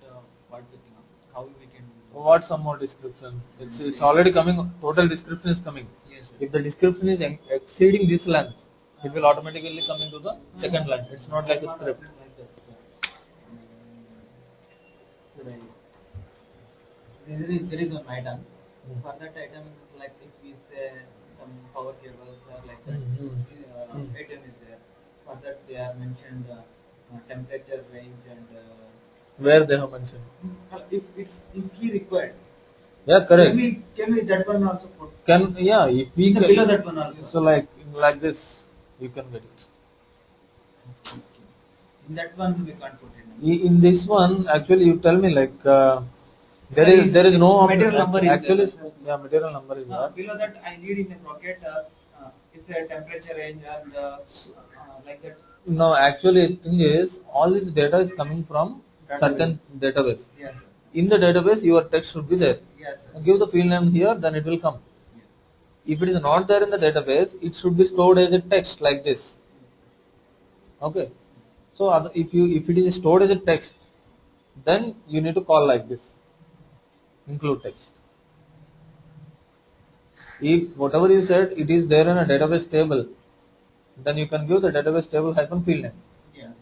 B: what the thing, how we can do
A: What some more description? It's already coming. Total description is coming.
B: Yes, sir.
A: If the description is exceeding this length, it will automatically come into the second line. It's not like a script.
B: There is one item. For that item, like if we say some power cables or like that, item is there. For that they are mentioned temperature range and
A: Where they have mentioned.
B: if he required.
A: Yeah, correct.
B: Can we that one also put?
A: If we
B: Below that one also.
A: So like this, you can get it.
B: In that one we can't put it.
A: In this one, actually, you tell me like there is no
B: material number is
A: actually.
B: there.
A: Material number is there.
B: Below that, I need in a bracket. It's a temperature range and like that.
A: No, actually, thing is all this data is coming from certain database.
B: Yes, sir.
A: In the database, your text should be there.
B: Yes, sir.
A: Give the field name here, then it will come. If it is not there in the database, it should be stored as a text like this. Okay. So if it is stored as a text, then you need to call like this, include text. If whatever you said it is there in a database table, then you can give the database table hyphen field name.
B: Yeah.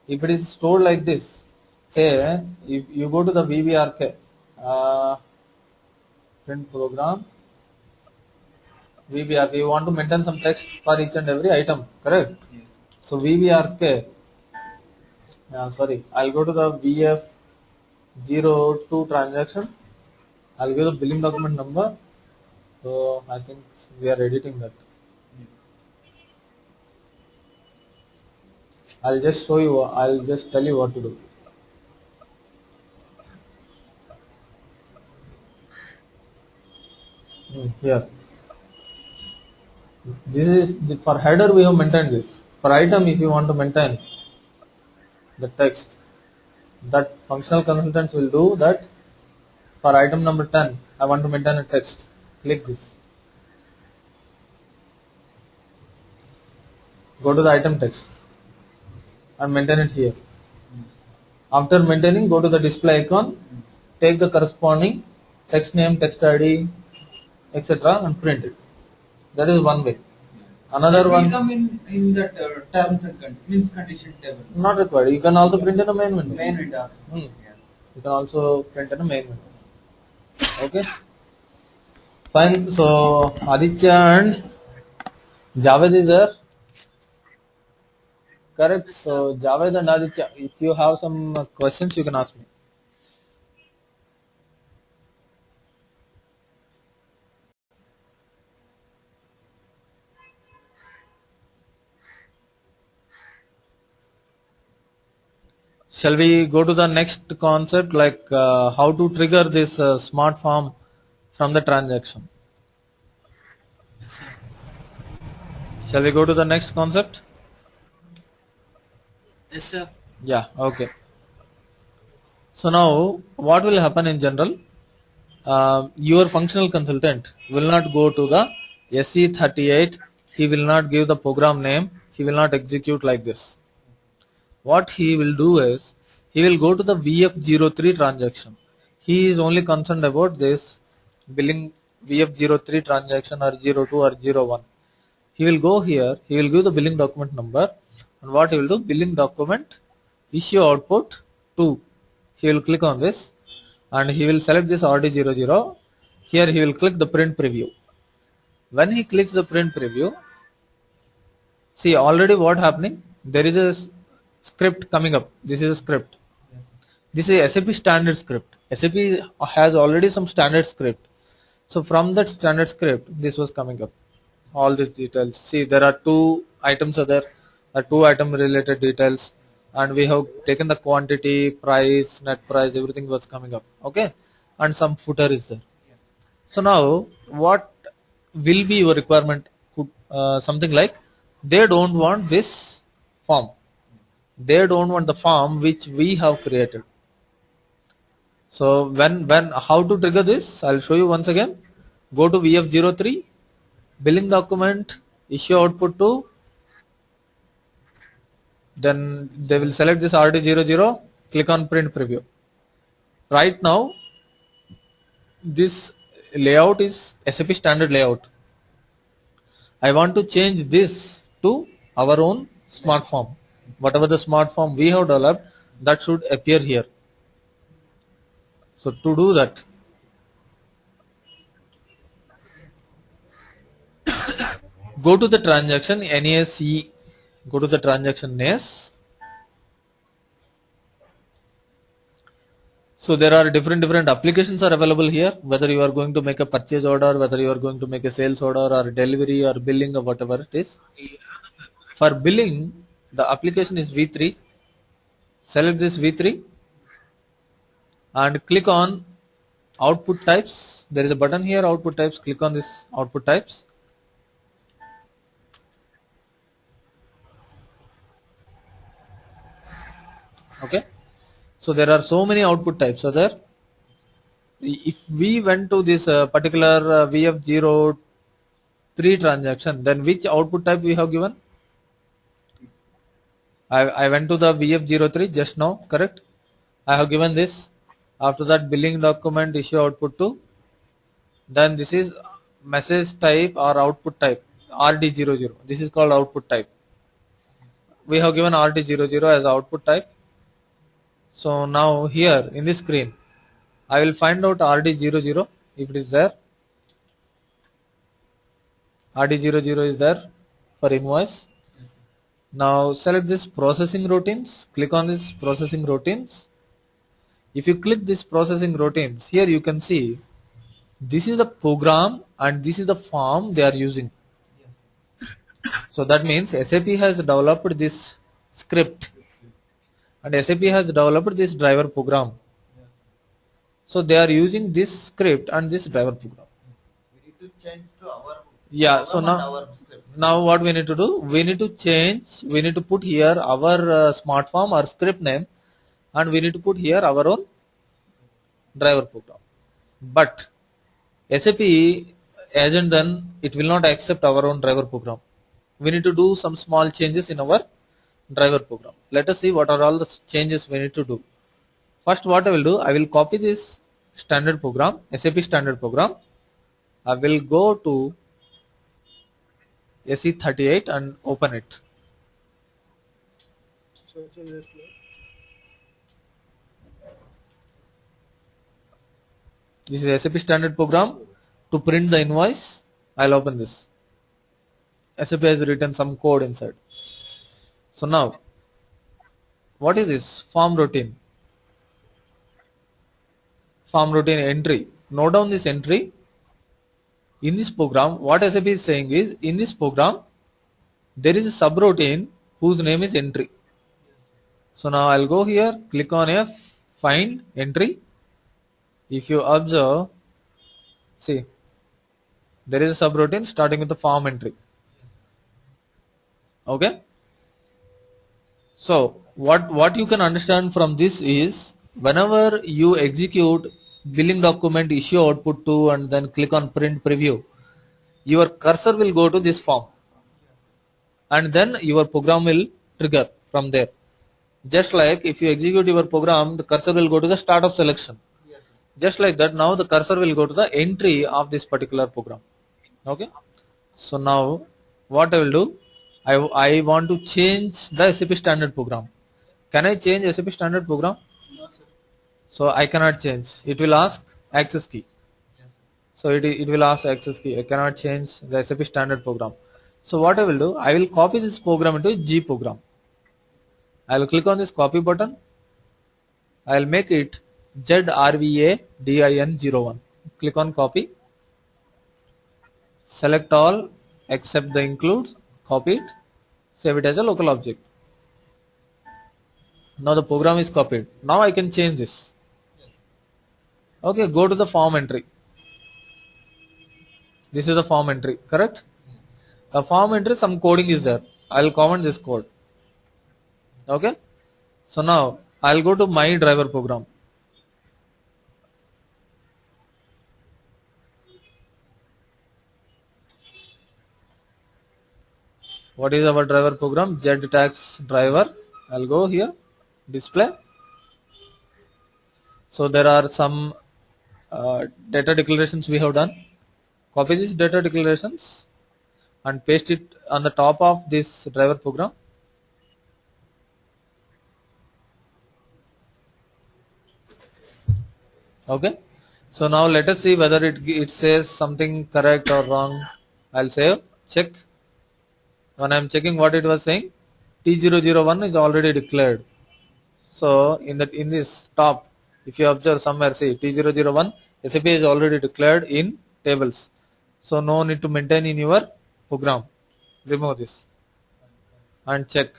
A: If it is stored like this, say if you go to the VBRK print program, VBRK, you want to maintain some text for each and every item, correct?
B: Yeah.
A: So VBRK, sorry, I'll go to the VF02 transaction. I'll give the billing document number. So I think we are editing that. I'll just show you, I'll just tell you what to do. Here. This is for header we have maintained this. For item, if you want to maintain the text, that functional consultants will do that. For item number 10, I want to maintain a text. Click this. Go to the item text and maintain it here. After maintaining, go to the display icon, take the corresponding text name, text ID, etc. and print it. That is one way. Another one,
B: come in that terms and means condition table.
A: not required. You can also print in a main window.
B: Main window.
A: Yes. You can also print in a main window. Okay. Fine. So Aditya and Javed is there. Correct. So Javed and Aditya, if you have some questions, you can ask me. Shall we go to the next concept, like how to trigger this smart form from the transaction? Shall we go to the next concept?
B: Yes, sir.
A: Yeah, okay. So now what will happen in general? Your functional consultant will not go to the SE38, he will not give the program name, he will not execute like this. What he will do is, he will go to the VF03 transaction. He is only concerned about this billing VF03 transaction or 02 or 01. He will go here, he will give the billing document number, and what he will do, billing document issue output 2. He will click on this and he will select this RD00. Here he will click the print preview. When he clicks the print preview, see already what happening, there is a script coming up. This is a script. This is SAP standard script. SAP has already some standard script. So from that standard script, this was coming up. All these details. See, there are 2 items are there. 2 item related details, and we have taken the quantity, price, net price, everything was coming up. Okay, and some footer is there. So now, what will be your requirement? Something like, they don't want this form. They don't want the form which we have created. So how to trigger this? I'll show you once again. Go to VF03, billing document, issue output 2. Then they will select this RD00, click on print preview. Right now, this layout is SAP standard layout. I want to change this to our own smart form. Whatever the smart form we have developed, that should appear here. So to do that, go to the transaction NASE, go to the transaction NAS. So there are different applications are available here, whether you are going to make a purchase order, whether you are going to make a sales order or delivery or billing or whatever it is. For billing, the application is V3. Select this V3 and click on output types. There is a button here, output types. Click on this output types. Okay. So there are so many output types are there. If we went to this particular VF0 3 transaction. Then which output type we have given? I went to the VF03 just now, correct? I have given this. After that, billing document issue output to. Then this is message type or output type, RD00. This is called output type. We have given RD00 as output type. So now here in this screen, I will find out RD00 if it is there. RD00 is there for invoice. Now select this processing routines, click on this processing routines. If you click this processing routines, here you can see this is the program and this is the form they are using. So that means SAP has developed this script and SAP has developed this driver program. So they are using this script and this driver program.
B: We need to change to our
A: Yeah, so
B: program and
A: now,
B: our script.
A: now what we need to do, we need to change, we need to put here our smart form or script name and we need to put here our own driver program. But SAP agent then it will not accept our own driver program. We need to do some small changes in our driver program. Let us see what are all the changes we need to do. First what I will do, I will copy this standard program, SAP standard program. I will go to SE38 and open it. This is SAP standard program. To print the invoice, I'll open this. SAP has written some code inside. So now, what is this? Form routine. Form routine entry. Note down this entry. In this program, what SAP is saying is, in this program, there is a subroutine whose name is entry. So now I'll go here, click on F, find entry. If you observe, see, there is a subroutine starting with the form entry. Okay. So what you can understand from this is, whenever you execute billing document issue output to and then click on print preview, your cursor will go to this form and then your program will trigger from there. Just like if you execute your program, the cursor will go to the start of selection. Just like that, now the cursor will go to the entry of this particular program. Okay. So now what I will do, I want to change the SAP standard program. Can I change SAP standard program?
B: No, sir.
A: So I cannot change. It will ask access key. So it will ask access key. I cannot change the SAP standard program. So what I will do, I will copy this program into G program. I will click on this copy button. I will make it ZRVADIN01. Click on copy. Select all except the includes. Copy it. Save it as a local object. Now the program is copied. Now I can change this. Okay, go to the form entry. This is the form entry, correct? The form entry, some coding is there. I will comment this code. Okay. So now I will go to my driver program. What is our driver program? Z tax driver. I'll go here, display. So there are some data declarations we have done. Copy these data declarations and paste it on the top of this driver program. Okay. So now let us see whether it says something correct or wrong. I'll save, check. When I'm checking what it was saying, T001 is already declared. So in this top, if you observe somewhere, see T001, SAP is already declared in tables. So no need to maintain in your program. Remove this and check.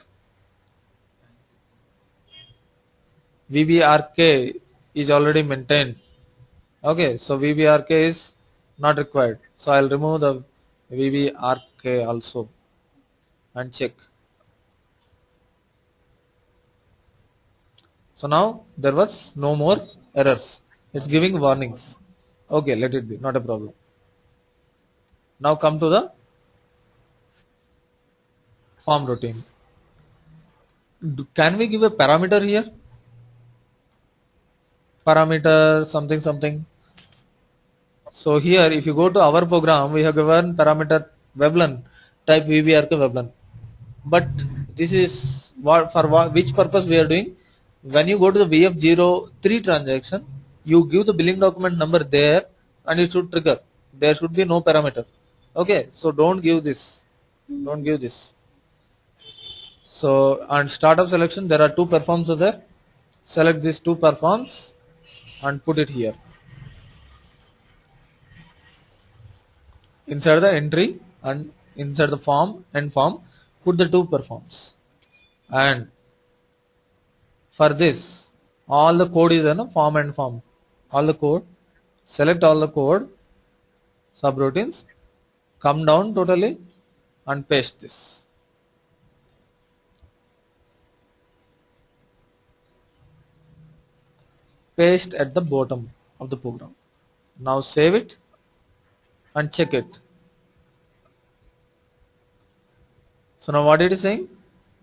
A: VBRK is already maintained. Okay, so VBRK is not required. So I'll remove the VBRK also and check. So now there was no more errors. It's giving warnings. Okay, let it be, not a problem. Now come to the form routine. Can we give a parameter here? Parameter something something. So here, if you go to our program, we have given parameter Veblen, type VBRK Veblen. But this is which purpose we are doing. When you go to the VF03 transaction, you give the billing document number there and it should trigger. There should be no parameter. Okay, so don't give this. Don't give this. So on startup selection, there are two performs there. Select these two performs and put it here. Inside the entry and inside the form and form, put the two performs. And for this, all the code is in a form and form. All the code, select all the code, subroutines, come down totally and paste this. Paste at the bottom of the program. Now save it and check it. So now what it is saying?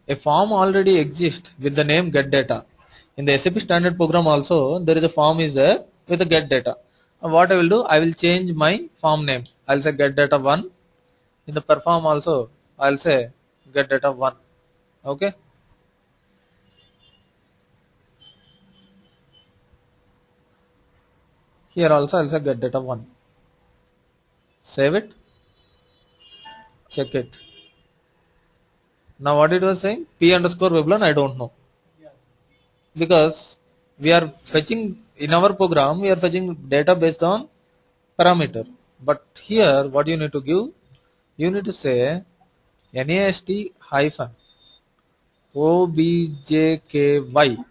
A: A form already exists with the name get data. In the SAP standard program also, there is a form is there with the get data. And what I will do, I will change my form name. I will say get data 1. In the perform also, I will say get data 1. Okay. Here also I will say get data 1. Save it. Check it. Now what it was saying? P underscore Veblen, I don't know. Because we are fetching in our program, we are fetching data based on parameter. But here what you need to give, you need to say NAST hyphen OBJKY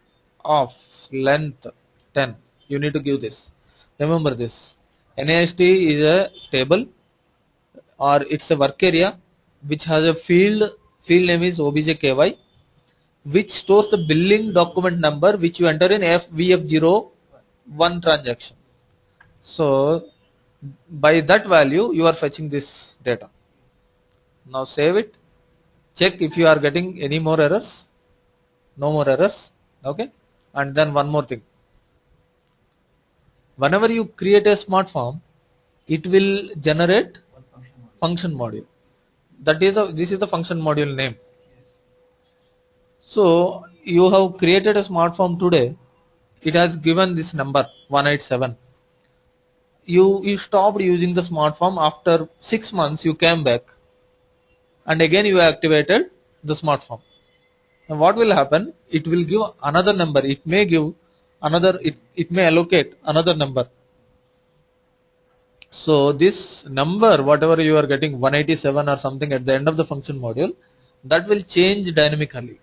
A: of length 10. You need to give this. Remember this. NAST is a table or it's a work area which has a field name is OBJKY, which stores the billing document number which you enter in VF01 transaction. So by that value you are fetching this data. Now save it. Check if you are getting any more errors. No more errors. Okay. And then one more thing. Whenever you create a smart form, it will generate function module. That is this is the function module name. So you have created a smart form today. It has given this number 187. You stopped using the smart form after 6 months. You came back and again you activated the smart form. Now what will happen? It will give another number. It may give another. It may allocate another number. So this number, whatever you are getting 187 or something at the end of the function module, that will change dynamically.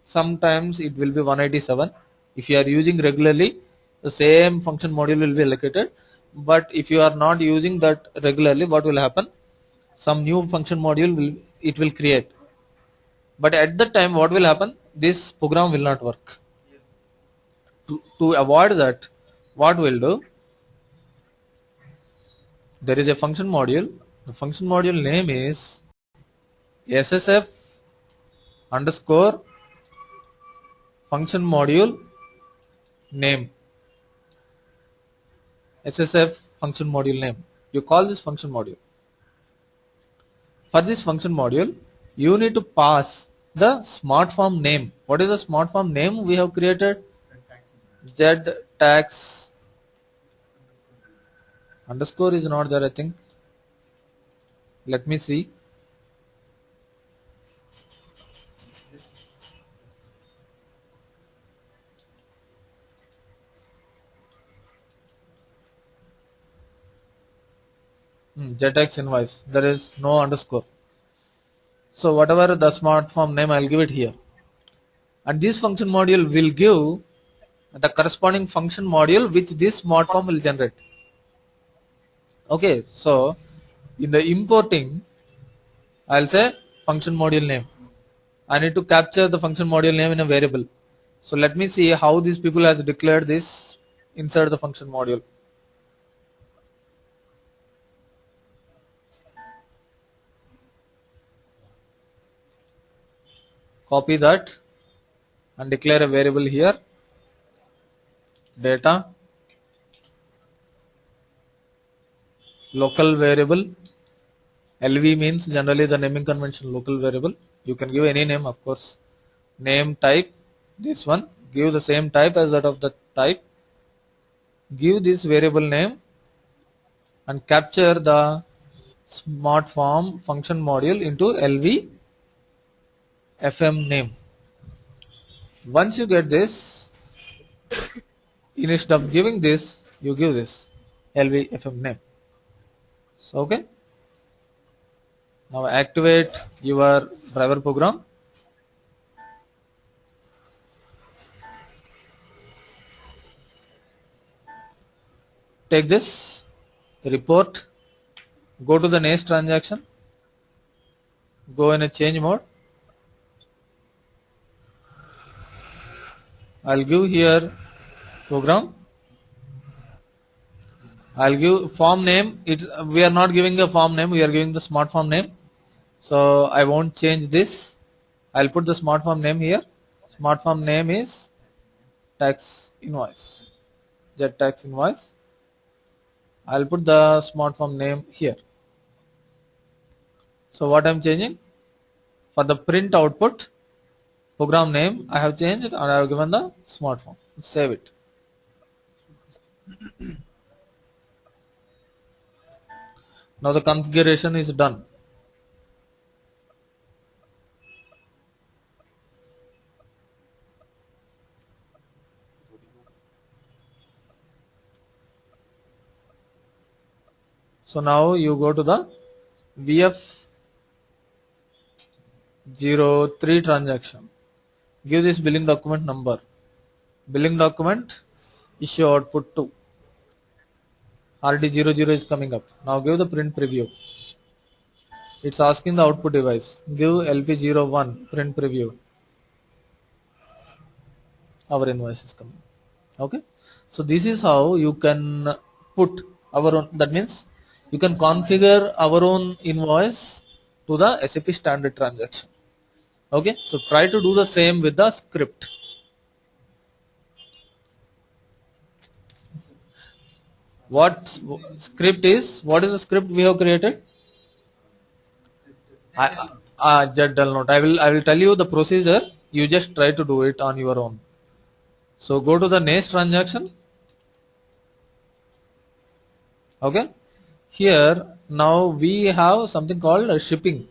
A: Sometimes it will be 187. If you are using regularly, the same function module will be allocated. But if you are not using that regularly, what will happen? Some new function module will create. But at that time, what will happen? This program will not work. To avoid that, what we'll do? There is a function module. The function module name is SSF underscore function module name. SSF function module name. You call this function module. For this function module, you need to pass the smart form name. What is the smart form name we have created? Z tax underscore is not there, I think. Let me see. ZX invoice. There is no underscore. So whatever the smart form name, I'll give it here. And this function module will give the corresponding function module which this smart form will generate. Okay, so in the importing, I'll say function module name. I need to capture the function module name in a variable. So let me see how these people has declared this inside the function module. copy that and declare a variable here, data, local variable. LV means generally the naming convention local variable. You can give any name, of course. Name type, this one, give the same type as that of the type. Give this variable name and capture the smart form function module into LV FM name. Once you get this, instead of giving this, you give this LV FM name. So, okay. Now activate your driver program. Take this report, go to the next transaction, go in a change mode. I'll give here program. I'll give form name. We are not giving a form name, we are giving the smart form name. So I won't change this. I'll put the smart form name here. Smart form name is tax invoice. Get tax invoice. I'll put the smart form name here. So what I'm changing? For the print output, program name I have changed and I have given the smart form. Save it. Now the configuration is done. So now you go to the VF03 transaction. Give this billing document number. Billing document issue output 2. RD00 is coming up. Now give the print preview. It's asking the output device. Give LP01 print preview. Our invoice is coming. Okay. So this is how you can put our own, that means you can configure our own invoice to the SAP standard transaction. Okay. So try to do the same with the script. What script is? What is the script we have created? Just note. I will tell you the procedure. You just try to do it on your own. So go to the next transaction. Okay. Here now we have something called shipping.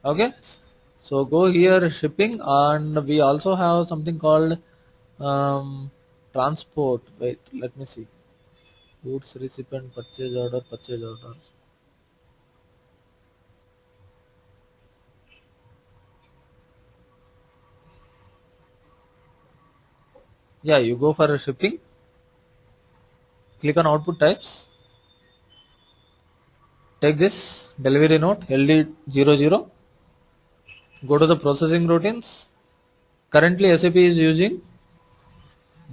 A: Okay. So go here shipping, and we also have something called transport. Wait, let me see. Goods recipient, purchase order, purchase order. Yeah, you go for shipping. Click on output types. Take this delivery note LD00. Go to the processing routines. Currently SAP is using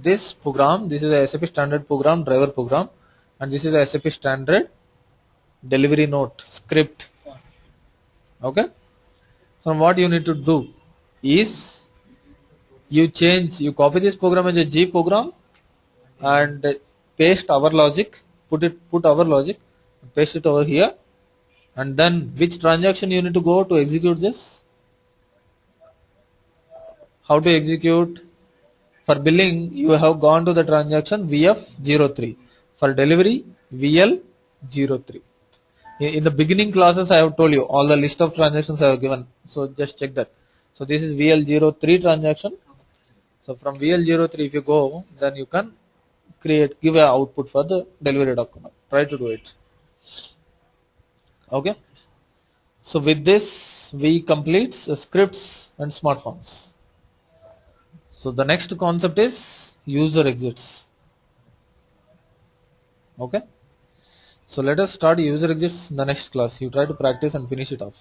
A: this program. This is a SAP standard program, driver program, and this is a SAP standard delivery note script. Okay. So what you need to do is you copy this program as a G program and paste our logic, put our logic, paste it over here, and then which transaction you need to go to execute this. How to execute? For billing, you have gone to the transaction VF03. For delivery, VL03. In the beginning classes, I have told you all the list of transactions I have given. So just check that. So this is VL03 transaction. So from VL03, if you go, then you can give an output for the delivery document. Try to do it. Okay. So with this, we complete scripts and smart forms. So the next concept is user exits. Okay. So let us start user exits in the next class. You try to practice and finish it off.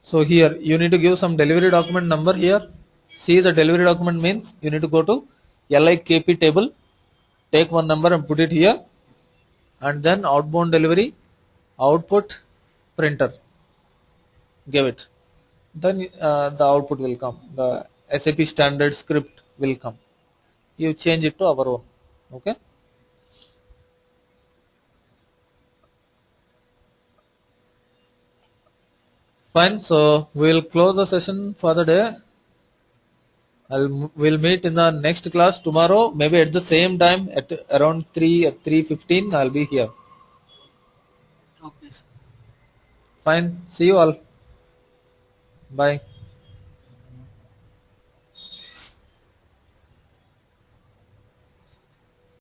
A: So here you need to give some delivery document number here. See, the delivery document means you need to go to LIKP table, take one number and put it here, and then outbound delivery, output, printer, give it. then the output will come. The SAP standard script will come. You change it to our own. Okay. Fine. So we'll close the session for the day. We'll meet in the next class tomorrow. Maybe at the same time at around 3:15. I'll be here.
C: Okay, sir.
A: Fine. See you all. Bye.